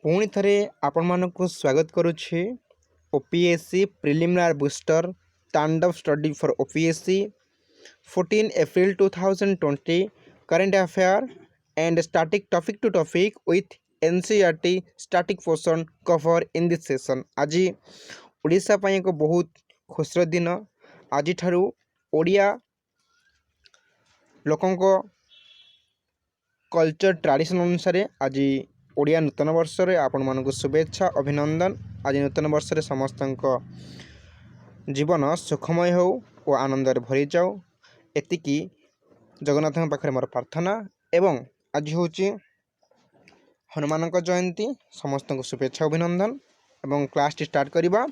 पुणी थे आपण मानक स्वागत करुच्छे OPSC preliminary booster Tandav study for OPSC 14 April 2020 current affair and static topic to topic with NCERT static portion cover in this session. आज ओडिशा पई एक बहुत खुशर दिन। आज ठारू ओडिया लोकंको कल्चर ट्रेडिशन अनुसार आज ओडिया नूतन वर्ष रे आपण मानक शुभेच्छा अभिनंदन। आज नूतन वर्ष रे समस्त जीवन सुखमय हो और आनंद भरी जाओ एतिकी जगन्नाथ पाखे मोर प्रार्थना। एवं आज हूँ हनुमान जयंती समस्त को शुभेच्छा अभिनंदन एवं क्लास स्टार्ट करवा।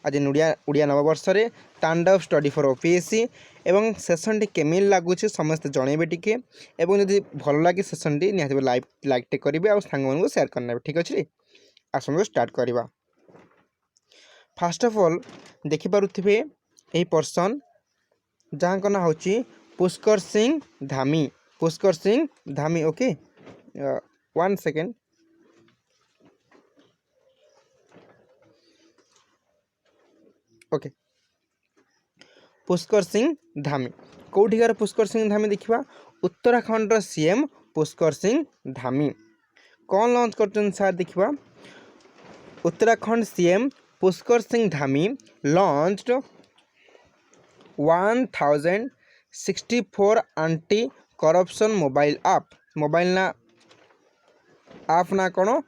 आज ओडिया नववर्ष रे तांडव स्टडी फॉर ओपीएससी एवं सेशन टी केमिल लगुच समस्त जनइबे टिके एवं जदि भल लगे सेशन टी निहाती लाइक टे करेंगे और सांग मानू शेयर करने। ठीक अच्छे आसନ୍ତୁ स्टार्ट करवा। फास्ट ऑफ ऑल देखिपे यही पर्सन जहाँ का ना हूँ Pushkar Singh Dhami. Pushkar Singh Dhami okay 1 second. Okay Pushkar Singh Dhami कौटिकार पुष्कर सिंह धामी देखा उत्तराखंड सीएम पुष्कर सिंह धामी कौन लॉन्च कर सार देखा। Uttarakhand CM Pushkar Singh Dhami launched 1064 anti corruption mobile app. Mobile ना ऐप ना कौन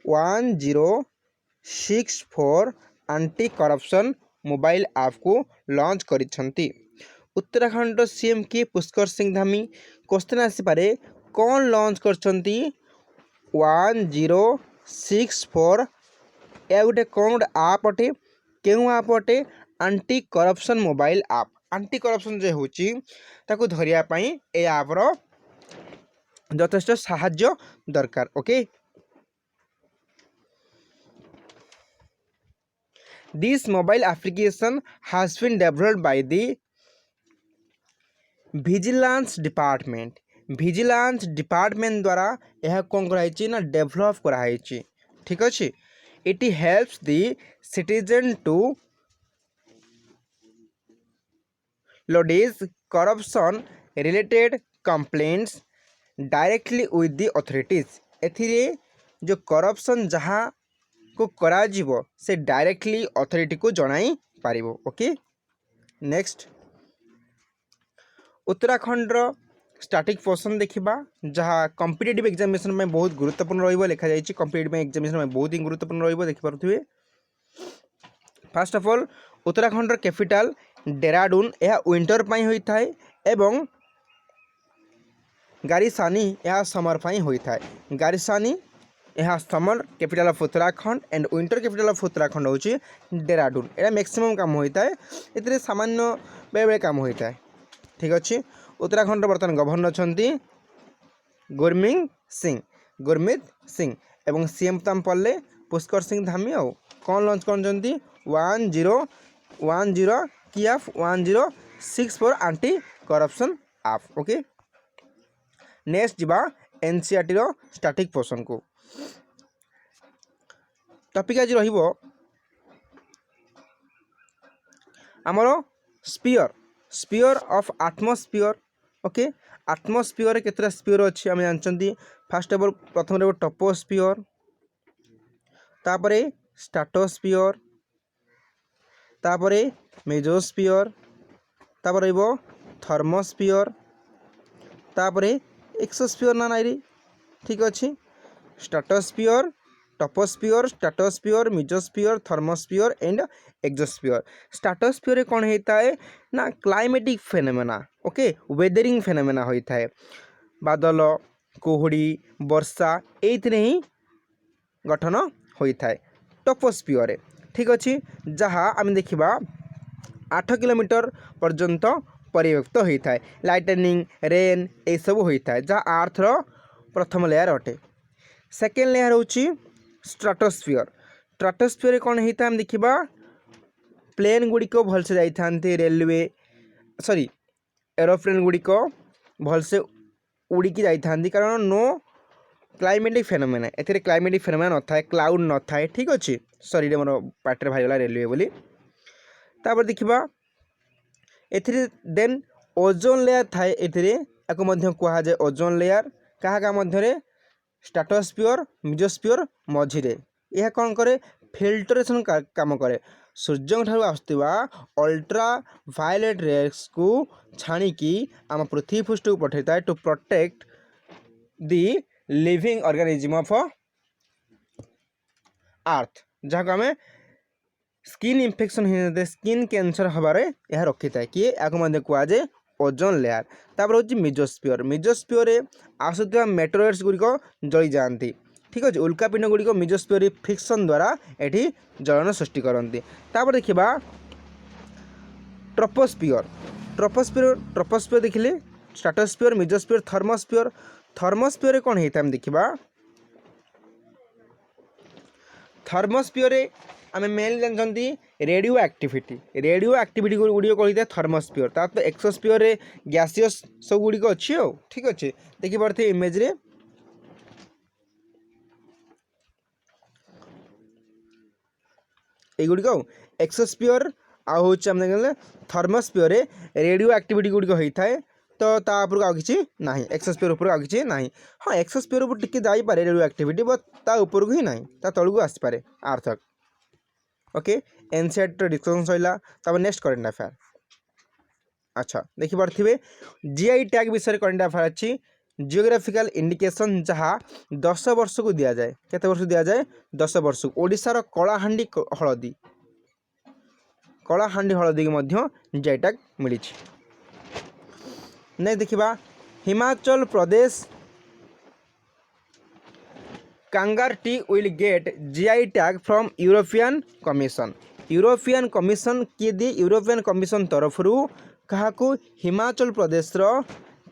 1064 एंटी करप्शन मोबाइल ऐप को लॉन्च करिसेंती। उत्तराखंड सीएम की पुष्कर सिंह धामी क्वेश्चन आसीपारे कौन लॉन्च करछंती 1064 या गोटे कौन गोटे आप अटे क्यों आप अटे anti corruption mobile app. Anti corruption जो होची ताको धरिया पई ए ऐप रो यथेष्ट साहाय्य दरकार। Okay This mobile application has been developed by the Vigilance Department. Vigilance Department द्वारा यह कौन कराई ना डेवलप कराई। ठीक अच्छे it helps the citizen to lodge corruption related complaints directly with the authorities। एथिरे जो करप्शन जहाँ को करा जीवो से डायरेक्टली अथॉरिटी को जनाई पारिबो। Okay next Uttarakhand static portion देखा जहाँ कॉम्पिटिटिव एग्जामिनेशन में बहुत गुरुत्वपूर्ण रहिबो लिखा जाइए। कॉम्पिटिटिव एग्जामिनेशन में बहुत ही गुरुत्वपूर्ण रहिबो देखि पारुथिबे। First of all Uttarakhand capital Dehradun यह विंटर पाई होता है एवं गारिसानी यह समर पाई होता है। गारिसानी यह summer capital of Uttarakhand and winter capital of Uttarakhand हूँ डेराडून। यह मैक्सिमम काम होता है ये सामान्य बेले बेले काम होता है। ठीक अच्छे उत्तराखंड बर्तमान गवर्नर अच्छा गुरमीत सिंह एवं सीएम ताम पड़े पुष्कर सिंह धामी आउ कौन लॉन्च कर 1010 की app 1064 anti corruption app. Okay next जीवा एनसीईआरटी रो स्टैटिक पोर्शन को। टॉपिक आज रहिबो आमर sphere of atmosphere. Okay atmosphere केतरा स्पीयर अच्छी आम जानते। फास्ट ऑफ ऑल प्रथम रहिबो टोपोस्फियर तापरे स्ट्रेटोस्फियर तापरे मेसोस्फियर तापर रहिबो थर्मोस्फियर तापरे एक्सोस्फियर ना नाइरी। ठीक अच्छे stratosphere troposphere stratosphere mesosphere thermosphere and exosphere. Stratosphere कौन होता है ना climatic phenomena. Okay weathering phenomena होता है बादल कुहुड़ी वर्षा ये ही गठन होता है टोपोस्फियर। ठीक अच्छे जहाँ आम देखा 8 किलोमीटर पर्यंत परिव्यक्त होता है लाइटनिंग रेन ये सब होता है जहाँ आर्थर प्रथम लेयर अटे। सेकेंड लेयर हूँ स्ट्रेटोस्फियर। स्ट्रेटोस्फियर कौन होता है देखा प्लेन गुड़िक भलसे जाते रेलवे सॉरी एरोप्लेन गुड़िक भलसे उड़िकी जाती कारण नो क्लाइमेटिक फेनोमेना एथिरे क्लाइमेटिक फेनोमेना न थाए क्लाउड न थाए ठीक अच्छे सरी मोर पार्टी बाहरगला रेलवे बोली तापर देखा एथिरे देन ओजोन लेयर थाए एथिरे याको मध्य कहा जाए ओजोन लेयर क्या मध्य स्ट्राटोस्फियर मिजोस्फियर मझिरे यह कौन करे फिल्टरेशन काम करे सूर्य ठार आसुवा अल्ट्रा वायलेट रेस को छाणिकी आम पृथ्वी पृष्ठ को पठे था to protect the living organism of earth जहाँ आम स्किन इन्फेक्शन होता है स्किन कैंसर हबारे यह रखी था किए या कहुए ओजोन लेयर तापर हूँ मिजोस्फियर मिजोस्फियर आसुवा मेटेरियल्स गुड़िक जली जाती ठीक अच्छे उल्कापिंड गुड़िक मिजोस्फियर फ्रिक्शन द्वारा ये जलन सृष्टि करती तापर देखा ट्रोपोस्फियर ट्रोपोस्फियर ट्रोपोस्फियर देखिले स्ट्राटोस्फियर मिजोस्फियर थर्मोस्फियर थर्मोस्फियर कौन होता है देखा थर्मोस्फियर आम मेनली जानते रेडियो एक्टिविटी गुड़िक कही था थर्मोस्फियर तार तो एक्सोस्फियर गैसियस सब गुड़िक अच्छी ठीक अच्छे देखिपे इमेज रे युड़िक एक्सोस्फियर आम थर्मोस्फियर रेडियो एक्टिविटी गुड़िक होता है तो तापर आउ कि ना एक्सोस्फियर उपर आउ कि ना हाँ एक्सोस्फियर उपर टिके जापे रेडियो एक्टिविटी बट ता उपर को ही ना ता तलू आसपे अर्थ ओके एनसेट डिस्कसन सैला तब नेक्स्ट करेन्ट अफेयर अच्छा देखिपे जीआई टैग विषय करेन्ट अफेयर अच्छी जियोग्राफिकल इंडिकेशन जहाँ 10 वर्ष को दि जाए केते वर्ष दि जाए 10 वर्ष ओडिशार कलाहांडी हलदी हलदी जीआई टैग मिली नहीं देखा Himachal Pradesh Kangra tea will get GI tag from European Commission किए दिए यूरोपियन कमिशन तरफ क्या हिमाचल प्रदेश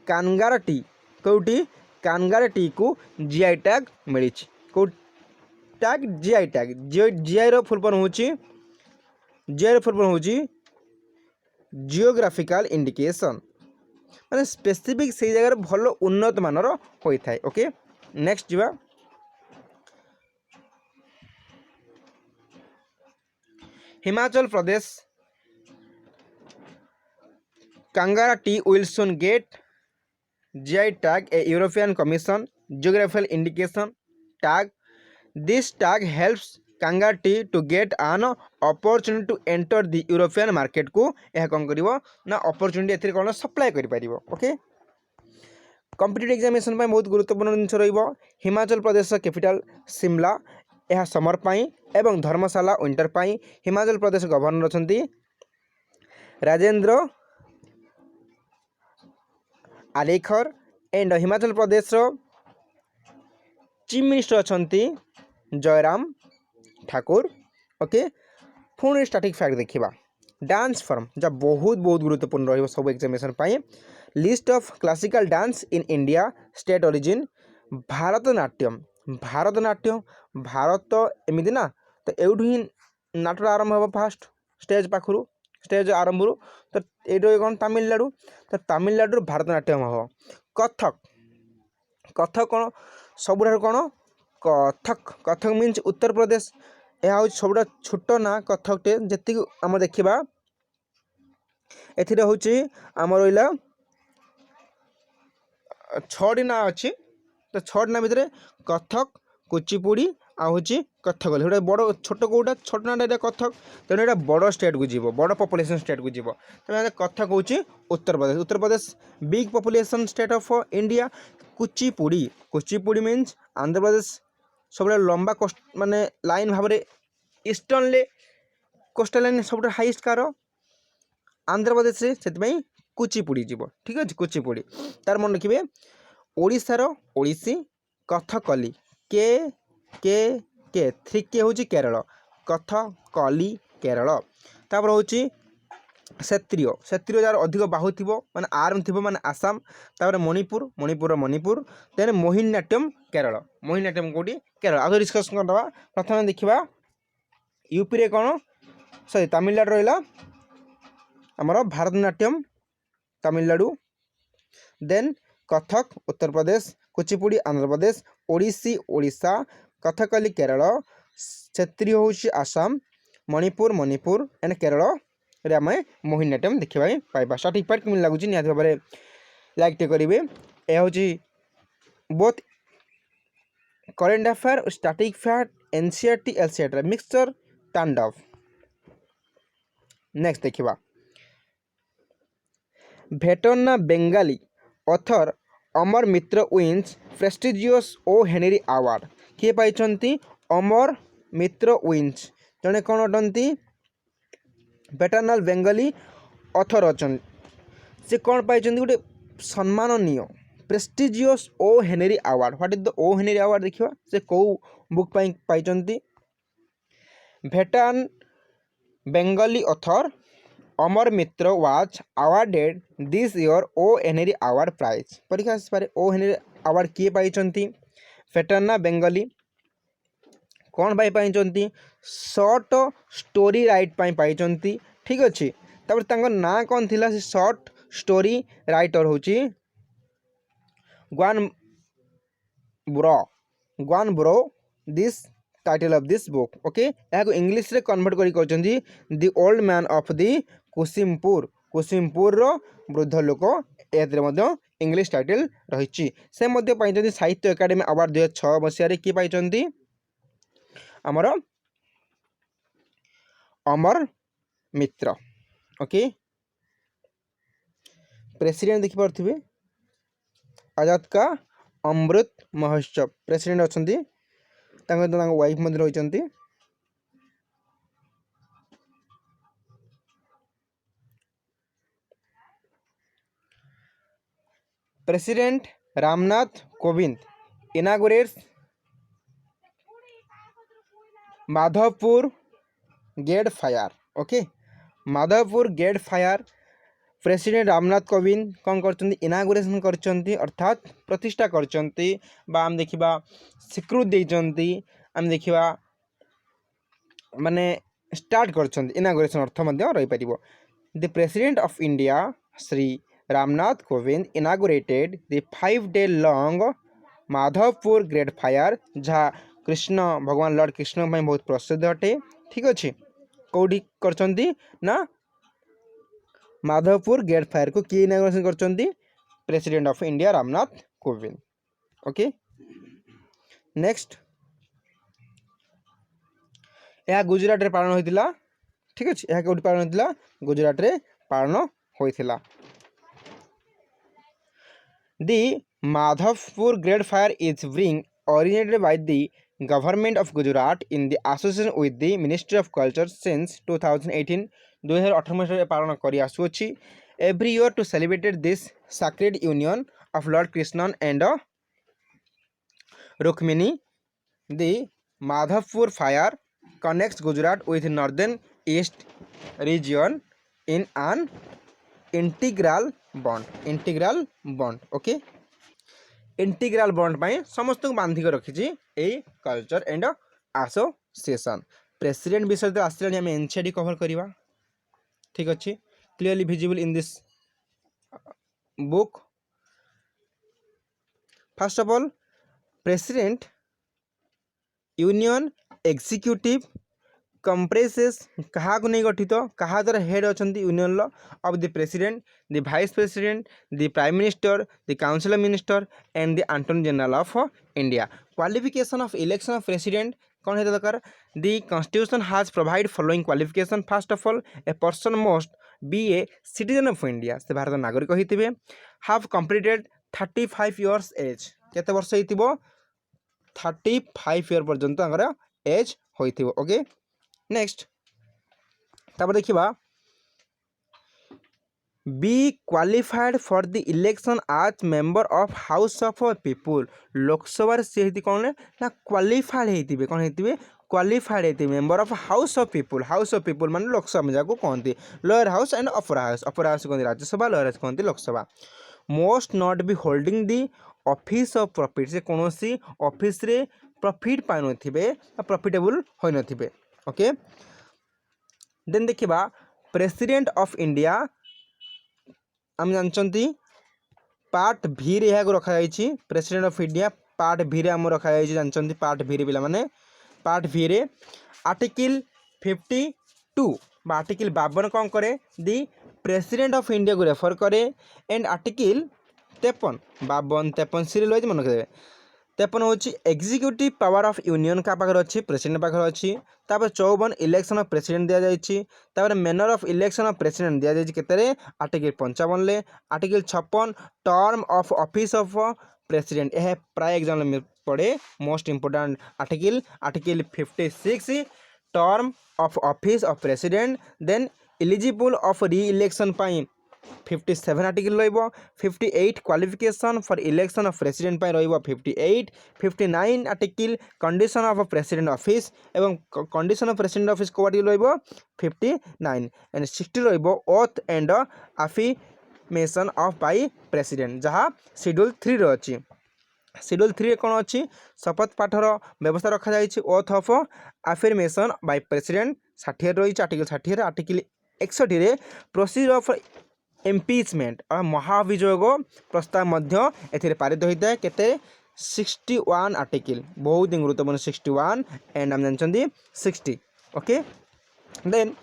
कांगार टी कौटी कांगार टी को जीआई टैग मिली कौ टैग जीआई टैग जीआई रो फुल फॉर्म हूँ जियोग्राफिकल इंडिकेशन माने स्पेसिफिक से जगह भल उन्नत मानर होता है ओके नेक्स्ट जीवा Himachal Pradesh Kangra tea will soon get GI tag a European Commission geographical indication tag this tag helps Kangra tea to get an opportunity to enter the European market को यह कौन कर ना अपॉर्चुनिटी कौन सप्लाई कर ओके कॉम्पिटिटिव एग्जामिनेशन बहुत गुरुत्वपूर्ण जिन हिमाचल प्रदेश कैपिटल शिमला यह समर पाई एवं धर्मशाला विंटर पाई हिमाचल प्रदेश गवर्नर अच्छा Rajendra Arlekar and Himachal Pradesh chief minister अच्छा जयराम ठाकुर ओके पुणी स्टैटिक फैक्ट देखा डांस फॉर्म जहाँ बहुत बहुत गुरुत्वपूर्ण रही सब examination list of classical dance in India state origin Bharatanatyam Bharat एमती ना तो यूँ ही नाटक आरंभ हो फास्ट स्टेज पाखु स्टेज आरंभ तो ये कौन तमिलनाडु तो तमिलनाडु भारतनाट्यम हम कथक कथक कौन सब कौन कथक मीन्स उत्तर प्रदेश यह हूँ सब छोट ना कथकटे जी आम देखा ए आम रहा 6टी ना अच्छी तो 6टी ना भितर कथक कुचिपुड़ी आँ कथकली गोटे बड़ छोट कौटा छोट ना कथक तेणु यहाँ बड़ स्टेट को जीव बड़ पॉपुलेशन स्टेट को जीव तेनाली कथक हूँ Uttar Pradesh big population state of India Kuchipudi means Andhra Pradesh सब लंबा कोस्ट माने लाइन भाव में ईस्टर्न ले कोस्टल लाइन सब हाइस्ट कार आंध्र प्रदेश से कुचिपुड़ी जीव ठीक अच्छे कुचिपुड़ी तार मन रखिए ओडिशार ओडिसी कथकली के के के 3 के हूँ केरल कथकली केरल तापर हूँ क्षेत्रीय जार अधिक बाहु थी माने आर्म थी माने आसाम तापर मणिपुर देन मोहिनीनाट्यम केरल मोहिनीनाट्यम कौटी केरल आगे डिस्कस करदे प्रथम देखा यूपी रे कौन सॉरी तमिलनाडु रहा आमर भारतनाट्यम तमिलनाडु देन कथक उत्तर प्रदेश कुचिपुड़ी आंध्र प्रदेश ओडिसी ओडिशा, कथकली केरल, क्षेत्रीय हूँ आसाम, मणिपुर एंड केरल रे आम मोहिनीअट्टम देखा पाइबा। सठिक पार्ट केमी लगुच निहत भाव में लाइक टे करेंगे। यह हूँ both current affair, static fact, NCERT एलसीईआरटी मिक्सचर तांडव। नेक्स्ट देखा veteran Bengali author Amar Mitra wins prestigious O Henry award. किए पाई अमर मित्र विन्स जड़े कौन अटंती भेटर्नाल बेंगाली ऑथर अच्छा से कौन पाई गोटे सम्माननीय prestigious O Henry award. What is the O Henry award देखिए से कौ बुक पाई veteran Bengali author Amar Mitra was awarded this year O Henry award prize. परीक्षा आसपे ओ हेनरी अवार्ड किए पाई भेटर्ना बेंगाली कौन पाई शॉर्ट स्टोरी राइट पाई। ठीक अच्छे तापर ना कौन थिला से शॉर्ट स्टोरी राइटर हूँ ग्वान ब्रो this title of this book. Okay यहाँ इंग्लिश रे कन्वर्ट करी the old man of the Kusumpur वृद्ध लोक ए इंग्लिश टाइटल रही। से पाई साहित्य एकाडेमी अवार्ड 2006 मसीह किए पाई आमर अमर मित्र। ओके प्रेसिडेंट देखिपे आजाद का अमृत महोत्सव प्रेसिडेंट अच्छा वाइफ रही। President Ramnath Kovind inaugurates Madhavpur Ghed fair. Okay Madhavpur Ghed fair president Ramnath Kovind कौन कर इनागुरेसन कर अर्थात प्रतिष्ठा करम देखा स्वीकृति देती आम देखा माने स्टार्ट कर इनागुरेसन अर्थ रही पार। The president of India Shri Ramnath Kovind inaugurated the 5 day long Madhavpur great fair जहाँ कृष्ण भगवान लॉर्ड कृष्ण बहुत प्रसिद्ध अटे। ठीक अच्छे कौटी कर माधवपुर गेट फायर को किए इनागुरेशन कर president of India Ramnath Kovind. Okay next यह गुजरात रे पालन होइतिला। ठीक अच्छे यह कौटी पालन होइतिला गुजरात रे पालन होइतिला। The Madhavpur Great Fire is being originated by the government of Gujarat in the association with the Ministry of Culture since 2018। 2018 मसीह पालन करी आसुअछि every year to celebrate this sacred union of Lord Krishna and Rukmini। The Madhavpur fire connects Gujarat with northern east region in an integral bond. Okay integral bond pi समस्त को बांधिक रखी culture and association. President विषय तो आसला आम NCERT cover करवा। ठीक अच्छे clearly visible in this book. First of all president union executive comprises क्या नहीं गठित क्या द्वारा हेड अच्छा union of the president the vice president the prime minister the council of minister and the attorney general of India. Qualification of election of president कौन है दरकार the constitution has provide following qualification. First of all a person must be a citizen of India से भारत नागरिक होते हाव completed 35 years as केते वर्ष हो 35 year पर्यंत एज हो। ओके नेक्स्ट तापर देखिबा be qualified for the election आज member of house of people. Lok Sabha सी कौन ना क्वालिफाइड होते कौन होते क्वालिफाइड होते member of house of people माने लोकसभा जहाँ कहते lower house and upper house कहते राज्यसभा लोअर हाउस कहते Lok Sabha. Most not be holding the office of profit से कौन सी ऑफिस रे प्रॉफिट पाई नथिबे प्रॉफिटेबल होई नथिबे। ओके देन देखिबा प्रेसिडेंट ऑफ इंडिया आम जानते पार्ट भी रे रखा प्रेसिडेंट ऑफ इंडिया पार्ट भी रे आम रखा जानते पार्ट भी रे पे पार्ट भी रे आर्टिकल 52 आर्टिकल 52 कौन करे दी प्रेसिडेंट ऑफ इंडिया को रेफर करे एंड आर्टिकल 53 52 सीरियल मन रखिए 53 हूँ एग्जीक्यूटिव पावर ऑफ यूनियन का पाखर अच्छी प्रेसिडेंट पाखर अच्छी 54 इलेक्शन ऑफ प्रेसिडेंट दि जाए manner of election of president दि जाए केते article 55 article 56 term of office of president यह प्राय एग्जाम में पड़े most important article article 56 term of office of president then eligible of re election 57 article रहिबो 58 qualification for election of president पाई रहिबो 58 59 article condition of president office एवं condition of president office को article रहिबो 59 and 60 रहिबो oath and affirmation of by president जहाँ schedule 3 रो अछि schedule 3 कौन अच्छी शपथ पाठर व्यवस्था रखा जाइए oath of affirmation by president 60 रही article 60 article 61 procedure of impeachment और महाभियोग प्रस्ताव मध्य एथिरे पारित होता है केते 61 आर्टिकल बहुत ही गुरुत्वपूर्ण 61 एंड आम जानते 60 okay then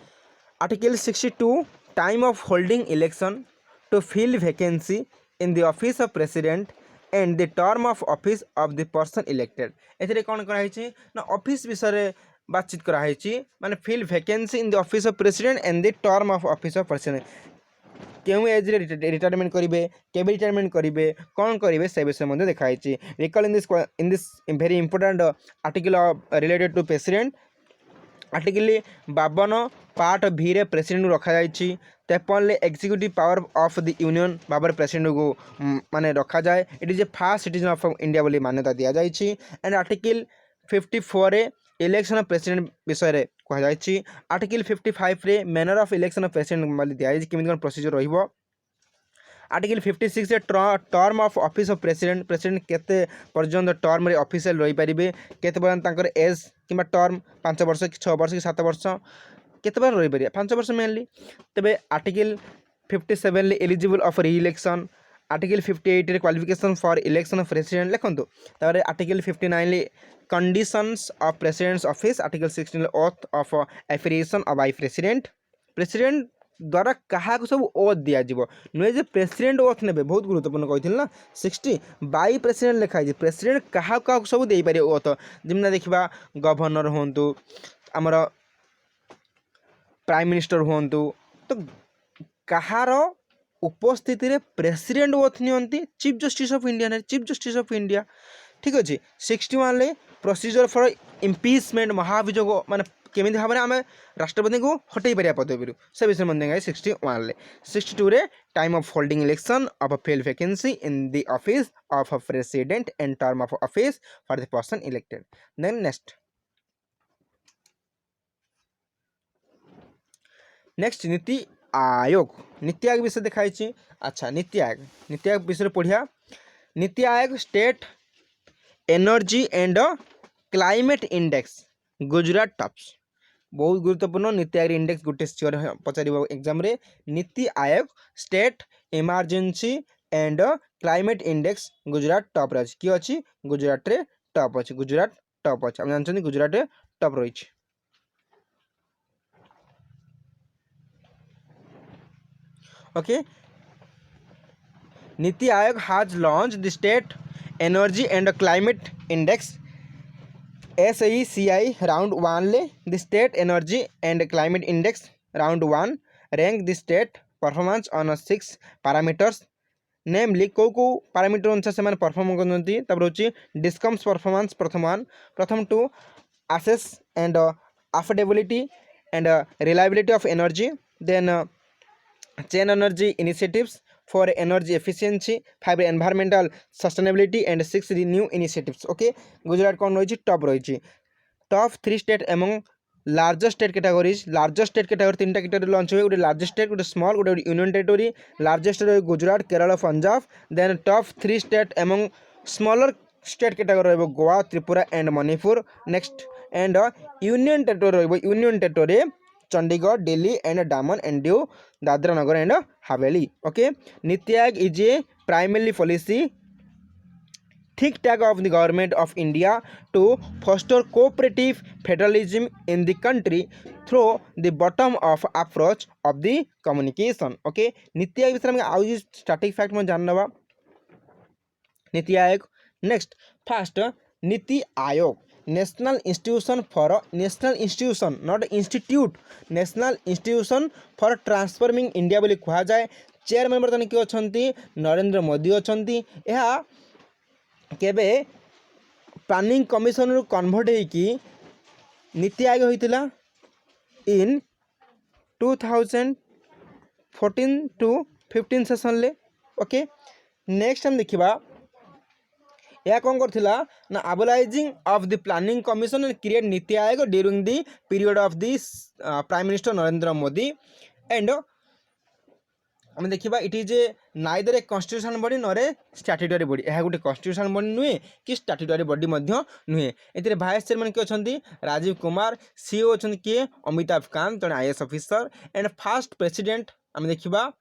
article 62 time of holding election to fill vacancy in the office of president and the term of office of the person elected एथिरे कौन कराई ना ऑफिस विषय बातचीत कराई माने fill vacancy in the office of president and the term of office of president क्यों age retirement करेंगे के रिटायरमेंट करेंगे कौन करेंगे से विषय देखाई recall in this very important article related to president article 52 part भी रे प्रेसिडेंट को रखा जाइए 53 executive power of the union भाव प्रेसिडेंट को माने रखा जाए it is a first citizen of India बोली मान्यता दि जाइए and article 54 election of president विषय कहुई आर्टिकल 55 रे manner of election of president बोली दि केमी कौन प्रोसीजर रहिबो article 56 term of office of president president केते पर्यंत टर्म रे ऑफिशियल रही पारिबे केते पर्यंत तांकर एज किंबा टर्म 5 वर्ष कि 6 वर्ष कि 7 वर्ष केते बार रही पारे 5 वर्ष मेनली तबे आर्टिकल 57 ले eligible of re election article 58 रे qualification for election of president लिखंतु तारे आर्टिकल 59 ले conditions of president's office article 16 oath of affiliation of by president president द्वारा क्या सब ओथ दिज्व नुहे जे प्रेसिडेंट ओथ ने बहुत गुरुत्वपूर्ण कही ना 60 बाय प्रेसिडेंट लिखाई प्रेसिडेंट क्या सब दे पारे ओथ जमी देखा गवर्नर हूँ आमर प्राइम मिनिस्टर हूँ तो कहार उपस्थिति रे प्रेसिडेंट ओथ नियंती chief justice of India chief justice of India ठीक अच्छे 61 ले प्रोसीजर फॉर इम्पीचमेंट महाभियोग माने केमी भाव में आम राष्ट्रपति को हटई पार पदवी से विषय मंदिर 61 ले 62 रे time of holding election of fill vacancy in the office of president and term of office for the person elected then next NITI Aayog विषय दिखाई अच्छा नीति आयोग विषय पढ़िया NITI Aayog state energy and climate index Gujarat tops बहुत गुरुत्वपूर्ण नीति आयोग इंडेक्स गोटे सियोर पचार एग्जाम रे NITI Aayog state emergency and climate index Gujarat top रही किए अच्छी गुजरात रे टॉप अच्छी गुजरात टॉप अच्छे आप जानते गुजरात रे टॉप रही ओके नीति आयोग has launched the state energy and climate index SECI round 1 ले the state energy and climate index round 1 rank the state performance on 6 parameters नेमली कौ पैरामीटर अनुसार से परफॉर्म करती हूँ डिस्कम्स परफॉर्मेंस प्रथम 2 access and affordability and reliability of energy then chain energy initiatives for energy efficiency 5 environmental sustainability and 6 new initiatives okay Gujarat कौन रही top रही top 3 state among largest state categories largest state category 3टा category launch हुए गोटे largest state गोटे small गोटे union territory largest रही Gujarat Kerala Punjab then top 3 state among smaller state category रही Goa Tripura and Manipur next and union territory रही union territory Chandigarh Delhi and Daman and Diu Dadra Nagar and Haveli okay NITI Aayog is a primary policy think tank of the government of India to foster cooperative federalism in the country through the bottom of approach of the communication. Okay, NITI Aayog विषय में आज static fact में जान नवा NITI Aayog. Next fast NITI Aayog national institution not institute national institution for transforming India बोली कहा जाए। Chairman बर्तमान किए अच्छा नरेंद्र मोदी अच्छा केबे प्लानिंग कमिशन रु कन्वर्ट होगी नीति आयोग होता इन 2014 to 15 सेशन ले। ओके, नेक्स्ट हम देखा यह कौन करथिला ना abolishing of the planning commission and create NITI Aayog during the period of the prime minister Narendra Modi and आम देखा it is a neither a constitution body nor a statutory body. यह गोटे कन्स्टिट्यूशन बॉडी नुहे कि स्टैट्यूटरी बॉडी नुहे। ए भाइस चेयरमैन किए अच्छा Rajiv Kumar, CEO अच्छा किए अमिताभ कांत जड़े IAS officer and fast president आम देखा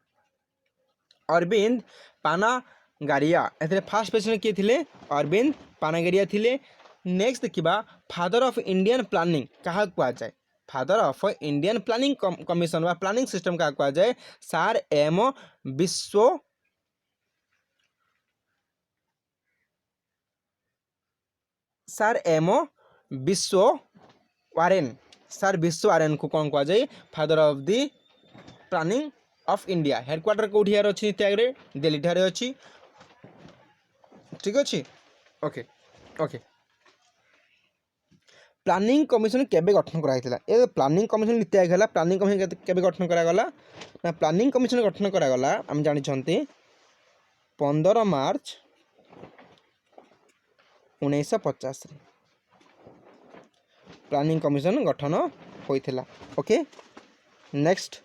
अरविंद पानागारिया। ए फास्ट प्रेसिडेंट किए थे अरविंद पानागारिया थे। नेक्स्ट देखा फादर ऑफ इंडियन प्लानिंग क्या कहुए father of Indian planning commission व प्लानिंग सिस्टम क्या कहुए sir M Visvesvaraya sir Visvesvaraya को कौन कहुए father of the planning of India. Headquarter कौटी अच्छी नीति आयोग दिल्ली ठारे अच्छी। ठीक अच्छे ओके ओके प्लानिंग कमिशन केबे गठन कराइथिला a planning commission NITI Aayog है। प्लानिंग कमिशन केबे गठन करागला ना प्लानिंग कमिशन गठन करागला आम जानी 15 मार्च 1950 प्लानिंग कमिशन गठन होइथिला। Okay, next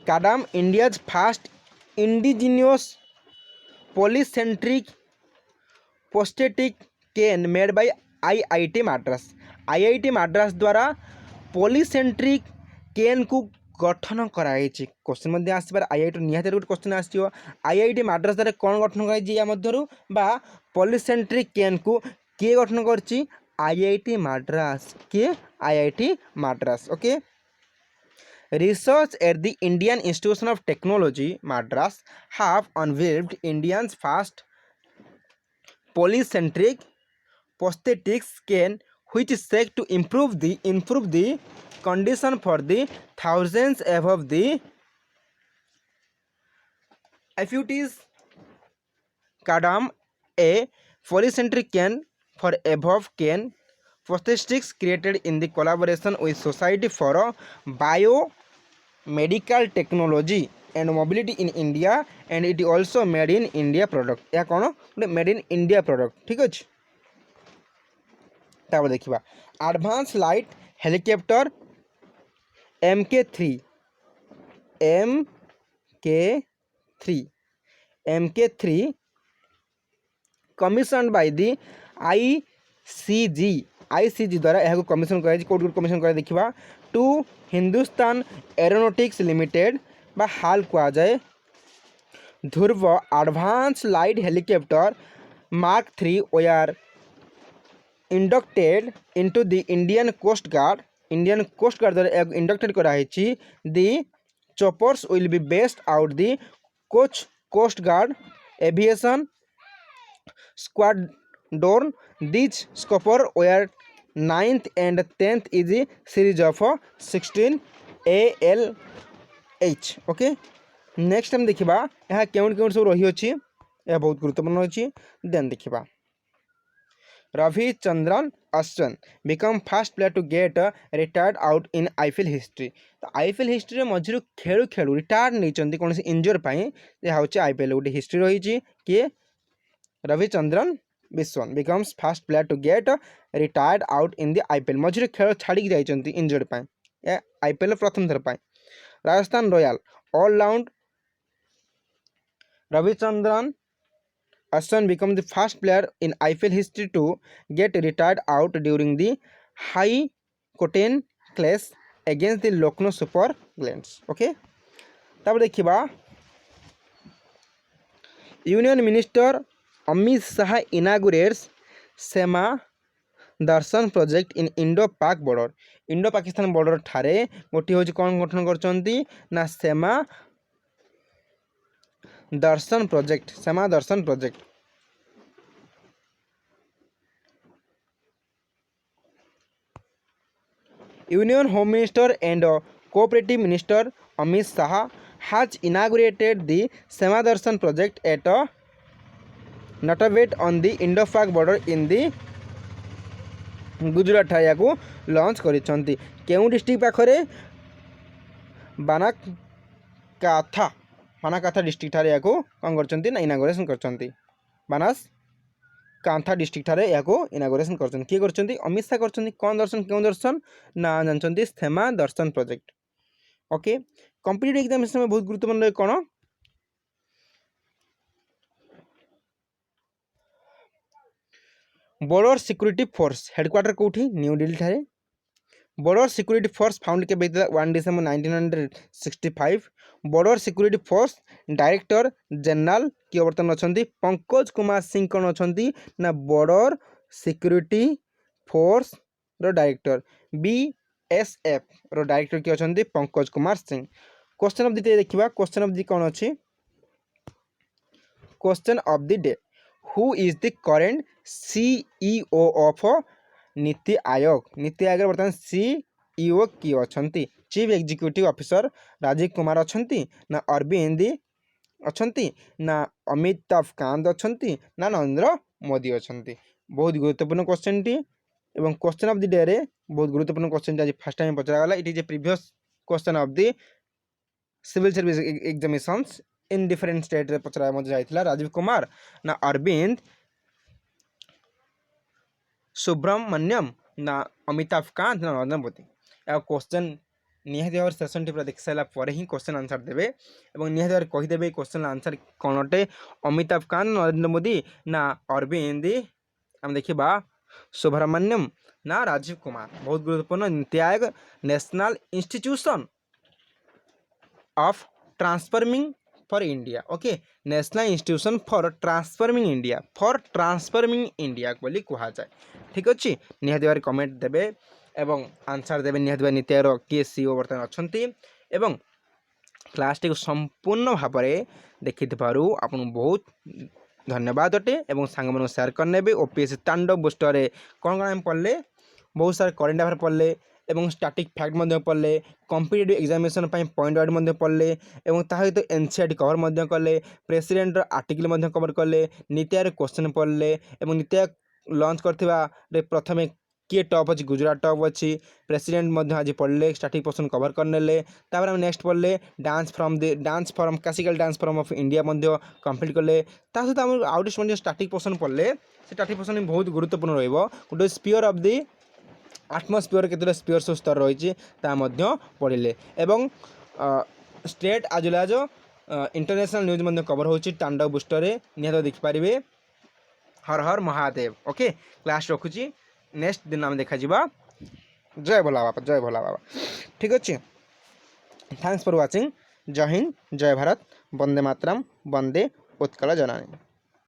Kadam India's first indigenous polycentric prosthetic knee made by IIT Madras. IIT Madras द्वारा पॉलीसेंट्रिक केन को गठन कराई। क्वेश्चन मध्य आसबार आईआईटी निहाती गोटे क्वेश्चन आसो आईआईटी मद्रास द्वारा कौन गठन कराई मध्य बा पॉलीसेंट्रिक केन को किए गठन करछि आईआईटी मद्रास किए IIT Madras. Okay, research at the Indian Institute of Technology Madras have unveiled India's first polycentric prosthetic scan which is said to improve the condition for the thousands above the amputees. Kadam a polycentric can for above can prosthetics created in the collaboration with Society for Biomedical Technology and Mobility in India and it also made in India product। या कौन made in India product. ठीक अच्छे तापर देखा advance light helicopter MK3 commission by the ICG द्वारा यह commission कर commission कर देखा टू हिंदुस्तान एरोनॉटिक्स लिमिटेड बा हाल कह जाए Dhruv advanced light helicopter mark 3 were inducted into the Indian coast guard द्वारा इंडक्टेड कराई। The choppers will be based out the coast guard aviation squadron. These chopper were 9th and 10th is a series of 16 ALH। Okay, next हम देखा यह केउन केउन सब रही अच्छी यह बहुत गुरुत्वपूर्ण अच्छी। देन देखा Ravichandran Ashwin become first player to get retired out in IPL history. तो आईपीएल हिस्ट्री मझे खेलु खेलु रिटायर्ड नहीं कौन से इंजर पर यह हूँ आईपीएल गोटे हिस्ट्री रही किए Ravichandran Ashwin becomes first player to get retired out in the IPL मझे खेल छाड़ी जाइए इंजर्ड पर आईपीएल प्रथम थर पर। Rajasthan Royal allround Ravichandran Ashwin become the first player in IPL history to get retired out during the high octane clash against the Lucknow super giants. Okay, तापर देखिबा union minister Amit Shah inaugurates Seema Darshan project in Indo Pak border. Indo Pakistan border ठारे गोटी हूँ कौन गठन कर Seema Darshan project. Seema Darshan project union home minister and cooperative minister Amit Shah has inaugurated the Sema Darshan project at Natavet on the Indo-Pak border in the Gujarat या launch करिसेंती। केउ district पाखरे बानाकाथा बानाकाथा district ठारे या कौन करचंती ना इनागोरेशन करचंती। बानास कांथा डिस्ट्रिक्ट ठारे या इनागोरेशन करचंती। किए करचंती अमित शाह करचंती। कौन दर्शन क्यों दर्शन ना जानचंती Seema Darshan project. Okay, competitive examination में बहुत गुरुत्वपूर्ण रहे कौन बॉर्डर सिक्योरिटी फोर्स हेडक्वार्टर कौटी न्यू दिल्ली ठारे। बॉर्डर सिक्योरिटी फोर्स फाउंड के 1 December 1965। Border security force director general किए बर्तमान अच्छा पंकज कुमार सिंह कौन अच्छा ना बॉर्डर सिक्योरिटी फोर्स रो डायरेक्टर BSF रो डायरेक्टर किए अच्छा Pankaj Kumar Singh. Question of the day देखिबा। क्वेश्चन ऑफ द कौन अच्छी question of the day who is the current CEO of NITI Aayog. NITI Aayog बर्तमान CEO किए अच्छा chief executive officer Rajiv Kumar अच्छा ना अरविंद अच्छा ना अमिताभ कांत अच्छा ना नरेंद्र मोदी अच्छा। बहुत गुरुत्वपूर्ण क्वेश्चन टी एवं क्वेश्चन ऑफ द डे रे बहुत गुरुत्वपूर्ण क्वेश्चन आज फर्स्ट टाइम पचरागला। It is a previous question of the civil service examinations in different state रे पचरा मत जाइथिला। राजीव कुमार ना अरविंद सुब्रमण्यम ना अमिताभ कांत ना नरेंद्र मोदी। क्वेश्चन निहाती भाव सेसन टी पूरा देख सारा पर ही क्वेश्चन आंसर देवे और निहाती भाव कहीदेवे क्वेश्चन आंसर कौन अटे अमिताभ कांत नरेंद्र मोदी ना अरविंद आम देखा सुब्रमण्यम ना राजीव कुमार। बहुत गुरुत्वपूर्ण NITI Aayog national institution of transforming for India. Okay, national institution for transforming India बोली कहा जाए। ठीक अच्छे, निहाती भाव कमेंट देवे एवं आंसर देवे निहाती भाव नीति आयोग किए CEO बर्तमान अच्छा एवं क्लास टी संपूर्ण भाव में देखि आपन बहुत धन्यवाद अटे एवं सांग मन शेयर करने OPSC तांडव बूस्टर कौन कौन पढ़ले बहुत सारे करेन्ट अफेयर पढ़ले एवं स्टैटिक फैक्ट पढ़ले कॉम्पिटिटिव एग्जामिनेशन पॉइंट वाइड पढ़ले और सहित NCERT कवर कले प्रेसिडेंट आर्टिकल कवर कले नीति आयोग क्वेश्चन पढ़ले और नीति आयोग लॉन्च कर प्रथम किए टॉप अच्छी गुजरात टॉप अच्छी प्रेसिडेंट आज पढ़ले स्टैटिक पोर्शन कवर करने तापर हम नेक्स्ट पढ़ले dance from classical dance form of India complete कले सहित आम आउट स्टैटिक पोर्शन पढ़ले स्टैटिक पोर्शन बहुत गुरुत्वपूर्ण रोटे स्पीयर ऑफ दी आटमोस्फियर के स्पीयर स्तर रही पढ़ले एवं state as well as international news cover हो तांडव बूस्टर निहत देखिपारे। हर हर महादेव। ओके, क्लास रखुची नेक्स्ट दिन आम देखा जय भोला बाबा जय भोला बाबा। ठीक अच्छे, थैंक्स फॉर वाचिंग। जय हिंद, जय भारत, वंदे मातरम, वंदे उत्कल जननी।